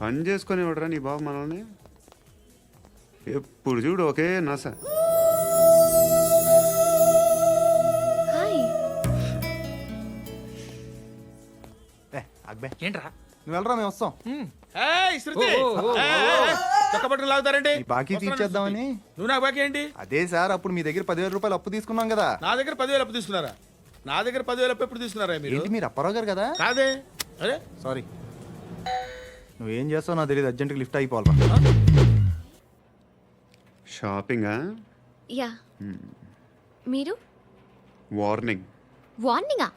పని చేసుకొని ఇవ్వడరా నీ బాబు మనల్ని. ఎప్పుడు చూడు ఒకే నస. హాయ్. అక్బే ఏంట్రా నువ్వు వెళ్ళరా మేము వస్తాం. శృతి చక్కబట్టుకుని లాగుతారండి. ఈ బాకీ తీర్చేద్దామని. నువ్వు నాకు బాకీ ఏంటి? అదే సార్, అప్పుడు మీ దగ్గర 10,000 రూపాయలు అప్పు తీసుకున్నాం కదా. నా దగ్గర 10,000 అప్పు తీసుకున్నారా? నా దగ్గర 10,000 అప్పు ఎప్పుడు తీసుకున్నారా మీరు? ఏంటి మీరు అప్పారావు గారు కదా? కాదే. అరే సారీ, నువ్వేం చేస్తావు నాకు తెలియదు. అర్జెంట్గా లిఫ్ట్ అయిపోవాలి. షాపింగా? యా. మీరు? వార్నింగ్. వార్నింగా?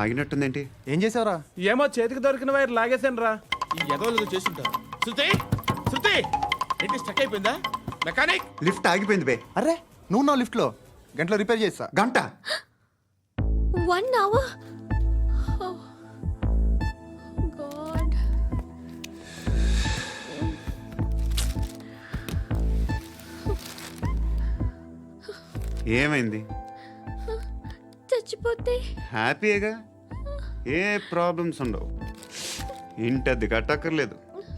ఆగినట్టుందేంటి? ఏం చేసావురా? ఏమో చేతికి దొరికిన వైర్ లాగేసాను రా. ఈ ఎదవలు చేస్తుంటారు. శృతి శృతి ఏంటి స్టక్ అయిపోయిందా? మెకానిక్ లిఫ్ట్ ఆగిపోయింది బే. అరే నువ్వు నా లిఫ్ట్లో గంటలో రిపేర్ చేస్తా. గంట? 1 hour? Oh. God. ఏమైంది? చచ్చిపోతే హ్యాపీగా, ఏ ప్రాబ్లమ్స్ ఉండవు. ఇంటద్ది కట్టక్కర్లేదు,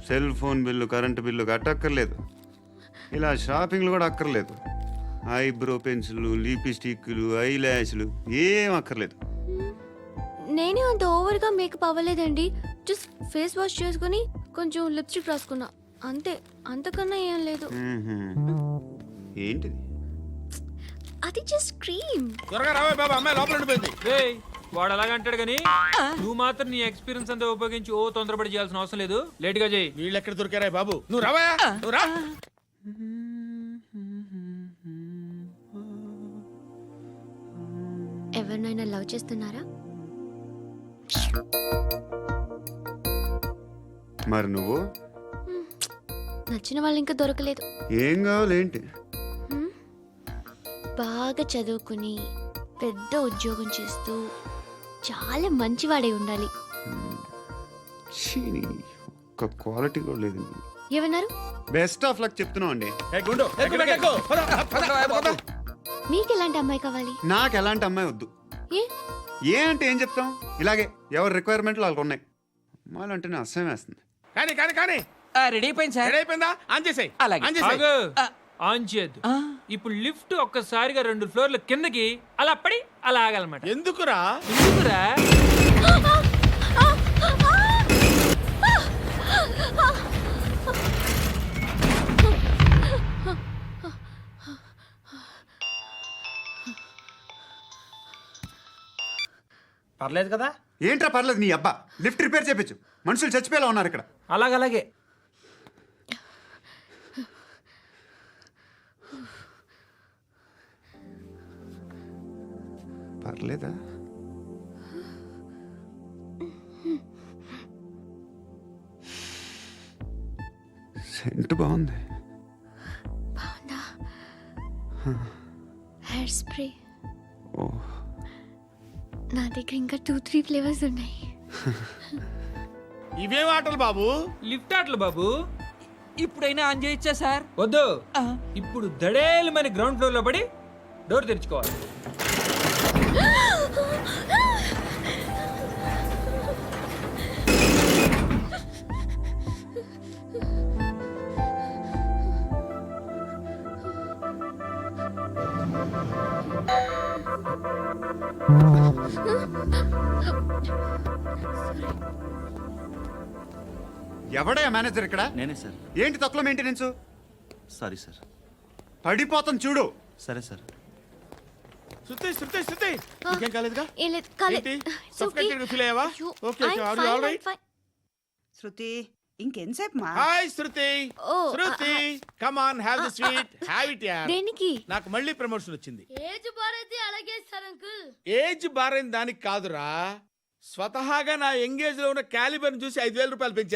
cell phone bill, current bill కట్టక్కర్లేదు, ఇలా షాపింగ్లు కూడా అక్కర్లేదు. ఐబ్రో పెన్సిల్లు, లిప్స్టిక్లు, ఐ ల్యాష్లు ఏం అక్కర్లేదు. నేనే అంత ఓవర్గా మేకప్ అవ్వలేదండి. జస్ట్ ఫేస్ వాష్ చేసుకుని కొంచెం లిప్స్టిక్ రాసుకున్నా అంతే. అంతకన్నా ఏం లేదు. ఏంటిది? అది జస్ట్ క్రీమ్. త్వరగా రావే బాబా, అమ్మాయి లోపల ఉండిపోయింది. వాడు అలాగంటాడు కానీ నువ్వు మాత్రం నీ ఎక్స్పీరియన్స్ అంతా ఉపయోగించి తొందరపడి చేయాల్సిన అవసరం లేదు. లేట్ గా చేయి. వీళ్ళు ఎక్కడ దొరికారా బాబు? నువ్వు రావా, నువ్వు రా. ఎవరినైనా లవ్ చేస్తున్నారా? మరి నువ్వు? నచ్చిన వాళ్ళు ఇంకా దొరకలేదు. ఏం కావాలి ఏంటి? బాగా చదువుకుని పెద్ద ఉద్యోగం చేస్తూ చాలా మంచివాడే ఉండాలి. ఒక్క క్వాలిటీ కూడా లేదు. ఏమన్నారు? బెస్ట్ ఆఫ్ లక్ చెప్తున్నావు అండి. ఏ గుండు, ఎక్కు, ఎక్కు. పద, పద, పద. మీకు ఎలాంటి అమ్మాయి కావాలి? నాకు ఎలాంటి అమ్మాయి వద్దు. ఏ? ఏ అంటే ఏం చెప్తాం, ఇలాగే ఎవరి రిక్వైర్మెంట్లు వాళ్ళకు ఉన్నాయి. అమ్మాయిలు అంటేనే అసహ్యం వేస్తుంది. కానీ కానీ కానీ రెడీ అయిపోయింది సార్. రెడీ అయిపోయిందా? ఆన్ చేసేయ్. అలాగే. ఆన్ చేసేయ్. ఆగు. ఆన్ చేయద్దు. ఇప్పుడు లిఫ్ట్ ఒక్కసారిగా 2 ఫ్లోర్ల కిందకి అలా పడి అలా ఆగాలన్నమాట. ఎందుకురా? ఎందుకురా? పర్లేదు కదా? ఏంట్రా పర్లేదు నీ అబ్బా. లిఫ్ట్ రిపేర్ చేయించు, మనుషులు చచ్చిపోయేలా ఉన్నారు ఇక్కడ. అలాగలాగే. పర్లేదా? సెంట్ బాగుంది. బాగుందా? Hair spray. ఓ, నా దగ్గర ఇంకా 2-3 ఫ్లేవర్స్ ఉన్నాయి. ఇవేం ఆటలు బాబు? లిఫ్ట్ ఆటలు బాబు. ఇప్పుడైనా ఆన్ చేయొచ్చా సార్? వద్దు. ఇప్పుడు దడేలు మన గ్రౌండ్ ఫ్లోర్ లో పడి డోర్ తెరుచుకోవాలి. ఎవడయ్యా మేనేజర్ ఇక్కడ? నేనే సార్. ఏంటి తక్కువ మెయింటెనెన్స్? Sorry sir. పడిపోతాం చూడు. సరే సార్. శృతి శృతి శృతి ఇంకేం కాలేదుగా? ఏం లేదు, కాలేదు. ఏంటి? It's okay. Suffocated గా feel అయ్యావా? అయ్యో, Okay, okay. I'm Are you fine, all right? I'm fine. శృతి ఇంకెంతసేపు మా? Hi Shruti. Oh, Shruti come on, have the sweet, have it యార్. దేనికి? నాకు మళ్ళీ ప్రమోషన్ వచ్చింది. ఏజ్ బారైతే అలాగే సార్ అంకుల్. ఏజ్ బారైన దానికి కాదురా, స్వతహాగా నా ఎంగేజ్ లో ఉన్న క్యాలిబర్ చూసి 5,000 రూపాయలు పెంచారు.